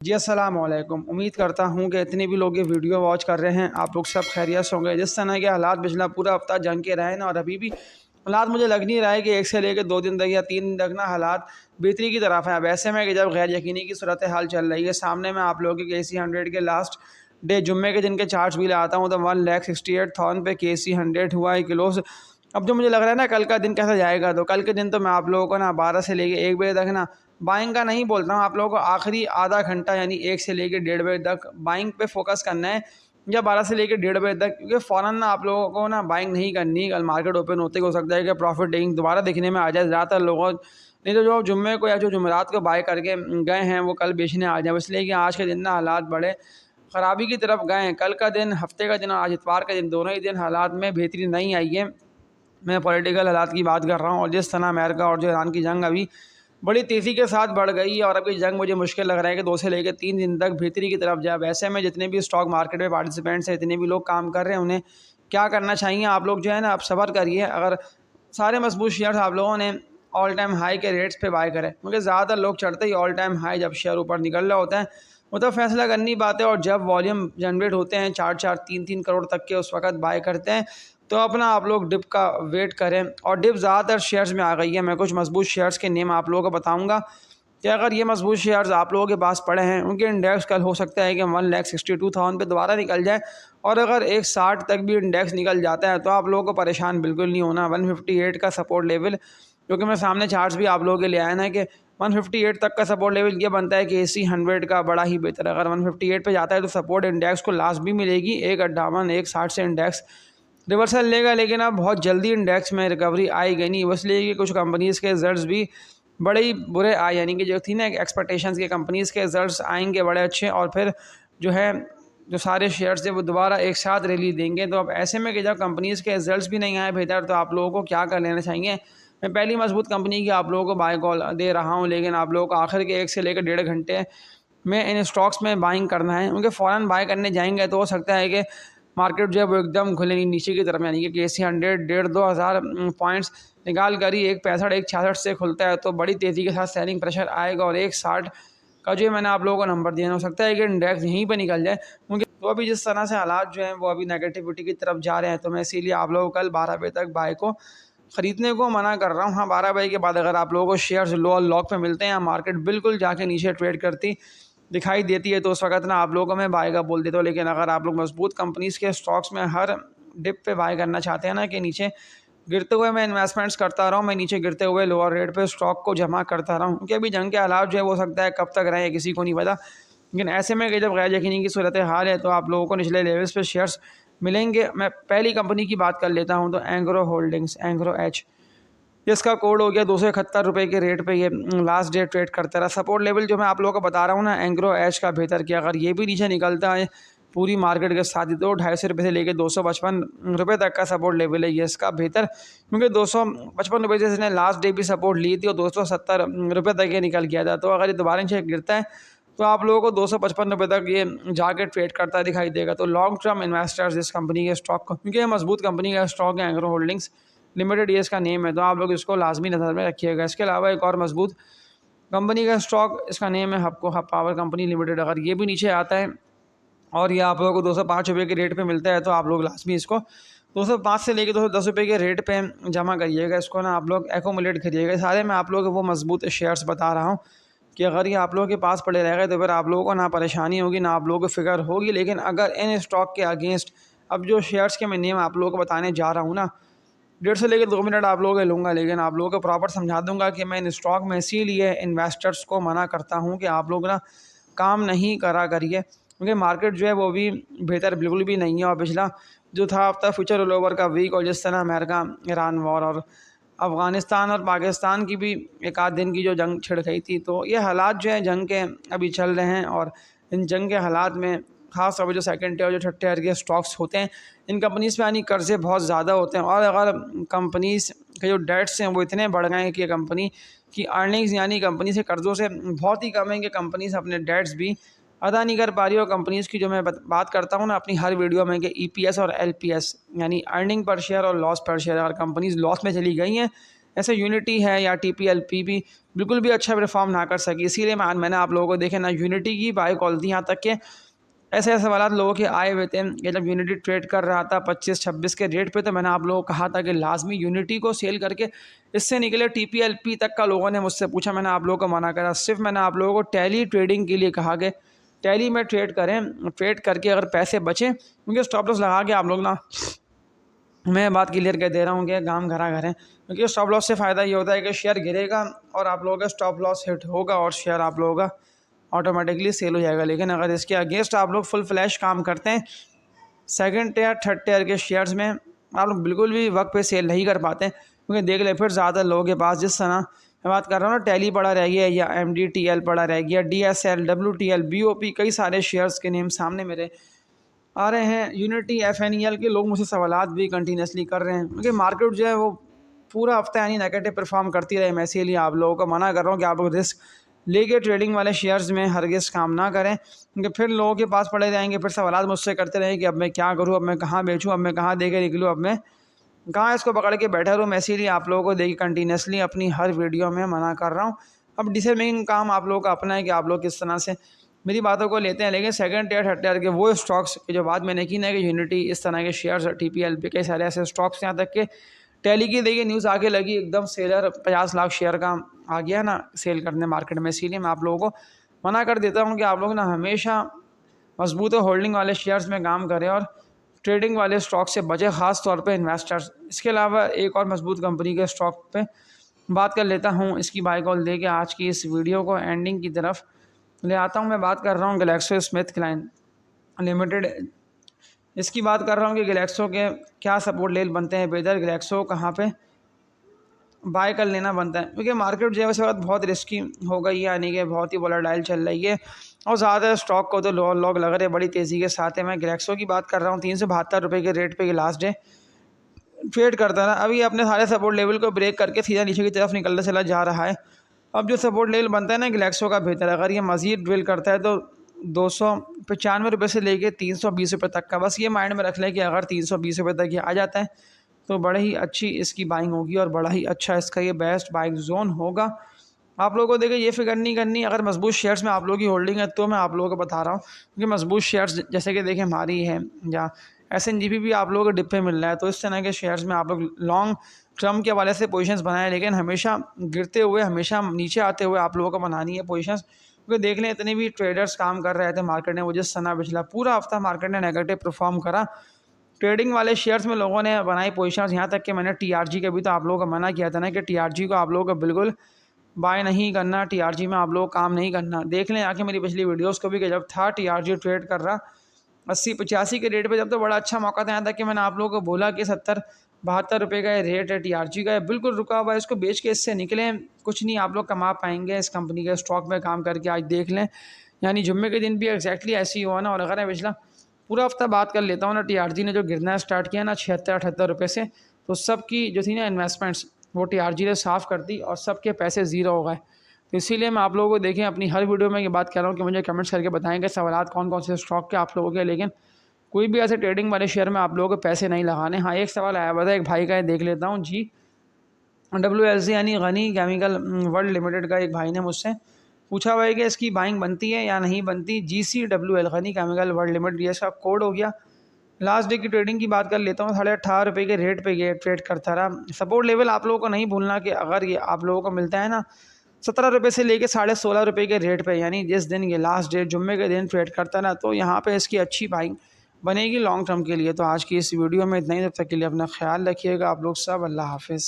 जी अस्सलाम वालेकुम। उम्मीद करता हूँ कि इतने भी लोग ये वीडियो वॉच कर रहे हैं, आप लोग सब खैरियत से होंगे। जिस तरह के हालात पिछला पूरा हफ्ता जंग के रहे ना, और अभी भी हालात मुझे लग नहीं रहा है कि 1 से लेकर 2 दिन तक या 3 दिन तक ना हालात बेहतरी की तरफ हैं। अब ऐसे में कि जब गैर यकीनी की सूरत हाल चल रही है, सामने मैं आप लोगों के केसी 100 के लास्ट डे जुम्मे के दिन के चार्ट्स भी लाता हूँ तो 1,68,000 पे केसी 100 हुआ है किलो से। अब जो मुझे लग रहा है ना कल का दिन कैसा जाएगा, तो कल के दिन तो मैं आप लोगों को ना 12 से लेके 1 बजे तक ना बाइंग का नहीं बोलता हूँ, आप लोगों को आखिरी आधा घंटा यानी 1 से लेके 1:30 बजे तक बाइंग पे फोकस करना है, या 12 से लेके 1:30 बजे तक, क्योंकि फ़ौरन ना आप लोगों को ना बाइंग नहीं करनी। कल मार्केट ओपन होते ही हो सकता है कि प्रॉफिट टेकिंग दोबारा दिखने में आ जाए ज़्यादातर लोगों, नहीं तो जो जुम्मे को या जो जुमेरात को बाय करके गए हैं वो कल बेचने आ जाए। इसलिए कि आज के दिन ना हालात बड़े ख़राबी की तरफ गए हैं। कल का दिन, हफ्ते का दिन और आज इतवार का दिन, दोनों ही दिन हालात में बेहतरी नहीं आई है। मैं पॉलिटिकल हालात की बात कर रहा हूँ, और जिस तरह अमेरिका और जो ईरान की जंग अभी बड़ी तेज़ी के साथ बढ़ गई है, और अब ये जंग मुझे मुश्किल लग रहा है कि 2 से लेकर 3 दिन तक बेहतरी की तरफ जाए। ऐसे में जितने भी स्टॉक मार्केट में पार्टिसिपेंट्स हैं, जितने भी लोग काम कर रहे हैं, उन्हें क्या करना चाहिए? आप लोग जो है ना, आप सब्र करिए। अगर सारे मजबूत शेयर्स आप लोगों ने ऑल टाइम हाई के रेट्स पे बाय करें, क्योंकि ज़्यादातर लोग चढ़ते ही ऑल टाइम हाई जब शेयर ऊपर निकल रहा होता है वो तो फैसला करनी बात है, और जब वॉल्यूम जनरेट होते हैं 4-4 3-3 करोड़ तक के, उस वक्त बाय करते हैं। तो अपना आप लोग डिप का वेट करें, और डिप ज़्यादातर शेयर्स में आ गई है। मैं कुछ मजबूत शेयर्स के नेम आप लोगों को बताऊंगा कि अगर ये मजबूत शेयर्स आप लोगों के पास पड़े हैं, उनके इंडेक्स कल हो सकता है कि 1,62,000 पे दोबारा निकल जाए, और अगर 160 तक भी इंडेक्स निकल जाता है तो आप लोगों को परेशान बिल्कुल नहीं होना। 158 का सपोर्ट लेवल, क्योंकि मैं सामने चार्ट्स भी आप लोगों के लिए आया ना कि 158 तक का सपोर्ट लेवल ये बनता है कि एसी 100 का बड़ा ही बेहतर है। अगर 158 पे जाता है तो सपोर्ट इंडेक्स को लास्ट भी मिलेगी 158 160 से इंडेक्स रिवर्सल लेगा, लेकिन अब बहुत जल्दी इंडेक्स में रिकवरी आएगी नहीं, इसलिए कि कुछ कंपनीज़ के रिजल्ट्स भी बड़े ही बुरे आए, यानी कि जो थी ना एक्सपेक्टेशंस के कंपनीज़ के रिजल्ट्स आएंगे बड़े अच्छे, और फिर जो है जो सारे शेयर्स थे वो दोबारा एक साथ रैली देंगे। तो अब ऐसे में कि जब कंपनीज़ के रिजल्ट्स भी नहीं आए बेहतर, तो आप लोगों को क्या कर लेना चाहिए? मैं पहली मजबूत कंपनी की आप लोगों को बाय कॉल दे रहा हूँ, लेकिन आप लोगों को आखिर के 1 से लेकर 1.5 घंटे में इन स्टॉक्स में बाइंग करना है, क्योंकि फ़ौरन बाय करने जाएंगे तो हो सकता है कि मार्केट जो है वो एकदम खुले नीचे की तरफ, यानी कि केसी 100 1,500 2,000 पॉइंट्स निकाल कर ही 165 166 से खुलता है तो बड़ी तेज़ी के साथ सेलिंग प्रेशर आएगा, और 160 का जो मैंने आप लोगों को नंबर दिया, हो सकता है कि इंडेक्स यहीं पर निकल जाए, क्योंकि तो अभी जिस तरह से हालात जो हैं वो अभी नेगेटिविटी की तरफ जा रहे हैं। तो मैं इसीलिए आप लोगों को कल 12 बजे तक बाय को ख़रीदने को मना कर रहा हूँ। हाँ, 12 बजे के बाद अगर आप लोगों को शेयर्स लो और लॉक पे मिलते हैं, मार्केट बिल्कुल जाके नीचे ट्रेड करती दिखाई देती है, तो उस वक्त ना आप लोगों को मैं बाय का बोल देता हूँ। लेकिन अगर आप लोग मजबूत कंपनीज़ के स्टॉक्स में हर डिप पे बाय करना चाहते हैं ना, कि नीचे गिरते हुए मैं इन्वेस्टमेंट्स करता रहा हूँ, मैं नीचे गिरते हुए लोअर रेट पे स्टॉक को जमा करता रहा हूँ, क्योंकि अभी जंग के हालात जो है वो सकता है कब तक रहे किसी को नहीं पता। लेकिन ऐसे में कि जब गैर यकीनी की सूरत हाल है, तो आप लोगों को निचले लेवल्स पे शेयर्स मिलेंगे। मैं पहली कंपनी की बात कर लेता हूँ, तो एंग्रो होल्डिंग्स, एंग्रो एच, इसका कोड हो गया 271 रुपये के रेट पे ये लास्ट डे ट्रेड करता रहा। सपोर्ट लेवल जो मैं आप लोगों को बता रहा हूँ ना, एंग्रो एच का बेहतर किया, अगर ये भी नीचे निकलता है पूरी मार्केट के साथ ही, तो 250 रुपये से लेकर 255 रुपये तक का सपोर्ट लेवल है ये इसका बेहतर, क्योंकि 255 रुपये से इसने लास्ट डे भी सपोर्ट ली थी और 270 रुपये तक ये निकल गया था। तो अगर ये दोबारा नीचे गिरता है तो आप लोगों को 255 रुपये तक ये जाके ट्रेड करता दिखाई देगा। तो लॉन्ग टर्म इन्वेस्टर्स इस कंपनी के स्टॉक को, क्योंकि ये मजबूत कंपनी का स्टॉक है, एंग्रो होल्डिंग्स लिमिटेड ये इसका नेम है, तो आप लोग इसको लाजमी नज़र में रखिएगा। इसके अलावा एक और मजबूत कंपनी का स्टॉक, इसका नेम है हबको, हब पावर कंपनी लिमिटेड। अगर ये भी नीचे आता है और ये आप लोगों को 205 रुपये के रेट पे मिलता है, तो आप लोग लाजमी इसको 205 से लेकर 210 रुपये के रेट पे जमा करिएगा। इसको ना आप लोग एक्यूमुलेट करिएगा। सारे मैं आप लोगों को वो मजबूत शेयर्स बता रहा हूँ कि अगर ये आप लोगों के पास पड़े रह गए तो फिर आप लोगों को ना परेशानी होगी, ना आप लोगों को फिक्र होगी। लेकिन अगर इन स्टॉक के अगेंस्ट अब जो शेयर्स के मैं नेम आप लोगों को बताने जा रहा हूँ ना, 1.5 से लेकर 2 मिनट आप लोगों के लूँगा, लेकिन आप लोगों को प्रॉपर समझा दूँगा कि मैं इन स्टॉक में इसीलिए इन्वेस्टर्स को मना करता हूँ कि आप लोग ना काम नहीं करा करिए, क्योंकि मार्केट जो है वो भी बेहतर बिल्कुल भी नहीं है। और पिछला जो था हफ्ता फ्यूचर रोल ओवर का वीक, और जिस तरह अमेरिका ईरान वॉर और अफ़गानिस्तान और पाकिस्तान की भी एक आध दिन की जो जंग छिड़ गई थी, तो ये हालात जो है जंग के अभी चल रहे हैं। और इन जंग के हालात में ख़ास तौर पर जो सेकंड टियर, जो थर्ड टियर के स्टॉक्स होते हैं, इन कंपनीज़ पे यानी कर्ज़े बहुत ज़्यादा होते हैं, और अगर कंपनीज़ के जो डेट्स हैं वो इतने बढ़ गए हैं कि कंपनी की अर्निंग्स यानी कंपनी से कर्ज़ों से बहुत ही कम है कि कंपनीज़ अपने डेट्स भी अदा नहीं कर पा रही। और कंपनीज़ की जो मैं बात करता हूँ ना अपनी हर वीडियो में, कि ईपीएस और एलपीएस यानी अर्निंग पर शेयर और लॉस पर शेयर, अगर कंपनीज़ लॉस में चली गई हैं ऐसे यूनिटी है या TPLP भी बिल्कुल भी अच्छा परफॉर्म ना कर सकी। इसीलिए मैंने आप लोगों को देखे ना यूनिटी की बाय कॉल थी, यहाँ तक कि ऐसे सवाल लोगों के आए हुए थे कि जब यूनिटी ट्रेड कर रहा था 25-26 के रेट पे, तो मैंने आप लोगों को कहा था कि लाजमी यूनिटी को सेल करके इससे निकले। TPLP तक का लोगों ने मुझसे पूछा, मैंने आप लोगों को मना करा। सिर्फ मैंने आप लोगों को टैली ट्रेडिंग के लिए कहा कि टैली में ट्रेड करें, ट्रेड करके अगर पैसे बचें, क्योंकि स्टॉप लॉस लगा के आप लोग ना, मैं बात क्लियर कर दे रहा हूँ कि काम घरा घर है, क्योंकि स्टॉप लॉस से फ़ायदा ये होता है कि शेयर गिरेगा और आप लोगों का स्टॉप लॉस हिट होगा और शेयर आप लोगों का ऑटोमेटिकली सेल हो जाएगा। लेकिन अगर इसके अगेंस्ट आप लोग फुल फ्लैश काम करते हैं, सेकंड टियर थर्ड टियर के शेयर्स में आप लोग बिल्कुल भी वक्त पे सेल नहीं कर पाते, क्योंकि देख ले फिर ज़्यादा लोगों के पास, जिस तरह मैं बात कर रहा हूँ ना, टैली पड़ा रह गया या MDTL पड़ा रह गया, DSL, WTL, BOP, कई सारे शेयर्स के नेम सामने मेरे आ रहे हैं। यूनिटी, FNEL के लोग मुझसे सवालात भी कंटिन्यूसली कर रहे हैं, क्योंकि मार्केट जो है वो पूरा हफ्ता यानी नेगेटिव परफॉर्म करती रहे। मैं इसीलिए आप लोगों को मना कर रहा हूँ कि आप लोग रिस्क लेके ट्रेडिंग वाले शेयर्स में हरगिज काम ना करें, क्योंकि फिर लोगों के पास पड़े रहेंगे, फिर सवालात मुझसे करते रहेंगे कि अब मैं क्या करूँ, अब मैं कहाँ बेचूँ, अब मैं कहाँ दे के निकलूँ, अब मैं कहाँ इसको पकड़ के बैठा रहूँ। मैं इसीलिए आप लोगों को देखिए कंटिन्यूसली अपनी हर वीडियो में मना कर रहा हूँ। अब डिसीजन मेकिंग काम आप लोगों का अपना है कि आप लोग किस तरह से मेरी बातों को लेते हैं। लेकिन सेकंड टियर थर्ड टियर के वो स्टॉक्स की जो बात मैंने की ना, कि यूनिटी, इस तरह के शेयर्स, TPLP, कई सारे ऐसे स्टॉक्स, यहाँ तक के टैली की देखिए न्यूज़ आगे लगी, एकदम सेलर 50 लाख शेयर का आ गया ना सेल करने मार्केट में। इसीलिए मैं आप लोगों को मना कर देता हूँ कि आप लोग ना हमेशा मजबूत होल्डिंग वाले शेयर्स में काम करें और ट्रेडिंग वाले स्टॉक से बचे, ख़ास तौर पे इन्वेस्टर्स। इसके अलावा एक और मजबूत कंपनी के स्टॉक पे बात कर लेता हूँ, इसकी बाय कॉल दे के आज की इस वीडियो को एंडिंग की तरफ ले आता हूँ। मैं बात कर रहा हूँ ग्लैक्सो स्मिथ क्लाइन लिमिटेड। इसकी बात कर रहा हूँ कि ग्लैक्सो के क्या सपोर्ट लेवल बनते हैं, बेहतर ग्लैक्सो कहाँ पे बाय कर लेना बनता है, क्योंकि मार्केट जो है उस वक्त बहुत रिस्की हो गई है, यानी कि बहुत ही वोलेटाइल चल रही है और ज़्यादा स्टॉक को तो लोग लग रहे हैं बड़ी तेज़ी के साथ है। मैं ग्लैक्सो की बात कर रहा हूँ, 372 रुपये के रेट पे लास्ट डे ट्रेड करता रहा। अभी अपने सारे सपोर्ट लेवल को ब्रेक करके सीधा नीचे की तरफ निकलता चला जा रहा है। अब जो सपोर्ट लेवल बनता है ना ग्लैक्सो का बेहतर, अगर ये मज़ीद ड्रिल करता है तो 295 रुपये से लेके 320 रुपये तक का, बस ये माइंड में रख लें कि अगर 320 रुपये तक ये आ जाता है तो बड़ा ही अच्छी इसकी बाइंग होगी और बड़ा ही अच्छा इसका ये बेस्ट बाइंग जोन होगा। आप लोगों को देखिए ये फिक्र नहीं करनी, अगर मजबूत शेयर्स में आप लोगों की होल्डिंग है तो मैं आप लोगों को बता रहा हूँ, क्योंकि मजबूत शेयर्स जैसे कि देखिए हमारी है या SNGP भी आप लोगों को डिप पे मिल रहा है, तो इस तरह के शेयर्स में आप लोग लॉन्ग टर्म के हवाले से पोजीशंस बनाएं, लेकिन हमेशा गिरते हुए, हमेशा नीचे आते हुए आप लोगों को बनानी है पोजीशंस। क्योंकि देख लें इतने भी ट्रेडर्स काम कर रहे थे मार्केट में, वो जिस तरह पिछला पूरा हफ्ता मार्केट ने नेगेटिव परफॉर्म करा, ट्रेडिंग वाले शेयर्स में लोगों ने बनाई पोजीशंस, यहाँ तक कि मैंने TRG के भी तो आप लोगों को मना किया था ना कि TRG को आप लोगों को बिल्कुल बाय नहीं करना, TRG में आप लोग काम नहीं करना। देख लें आके मेरी पिछली वीडियोस को भी कि जब था TRG ट्रेड कर रहा 80-85 के रेट पे, जब तो बड़ा अच्छा मौका था, यहाँ तक कि मैंने आप लोगों को बोला कि 70-72 रुपये का ये रेट है TRG का, बिल्कुल रुका हुआ है, इसको बेच के इससे निकलें, कुछ नहीं आप लोग कमा पाएंगे इस कंपनी के स्टॉक में काम करके। आज देख लें यानी जुम्मे के दिन भी एग्जैक्टली ऐसे ही हुआ ना। और अगर मैं पिछला पूरा हफ्ता बात कर लेता हूँ ना, TRG ने जो गिरना स्टार्ट किया ना 76-78 रुपये से, तो सबकी जो थी ना इन्वेस्टमेंट्स वो TRG ने साफ़ कर दी और सबके पैसे ज़ीरो हो गए। तो इसीलिए मैं आप लोगों को देखें अपनी हर वीडियो में ये बात कर रहा हूँ कि मुझे कमेंट्स करके बताएंगे सवालात कौन कौन से स्टॉक के आप लोगों के, लेकिन कोई भी ऐसे ट्रेडिंग वाले शेयर में आप लोगों को पैसे नहीं लगाने। हाँ, एक सवाल आया हुआ था एक भाई का, है देख लेता हूँ जी। WLC यानी गनी केमिकल वर्ल्ड लिमिटेड का एक भाई ने मुझसे पूछा हुआ है कि इसकी बाइंग बनती है या नहीं बनती। GCWL Ghani chemical world limited, ये इसका कोड हो गया। लास्ट डे की ट्रेडिंग की बात कर लेता हूँ, 18.5 रुपये के रेट पे ये ट्रेड करता रहा। सपोर्ट लेवल आप लोगों को नहीं भूलना कि अगर ये आप लोगों को मिलता है ना 17 रुपये से लेके 16.5 रुपये के रेट पे, यानी जिस दिन ये लास्ट डे जुम्मे के दिन ट्रेड करता ना, तो यहाँ पे इसकी अच्छी बाइंग बनेगी लॉन्ग टर्म के लिए। तो आज की इस वीडियो में इतना ही, तब तक के लिए अपना ख्याल रखिएगा आप लोग सब। अल्लाह हाफिज़।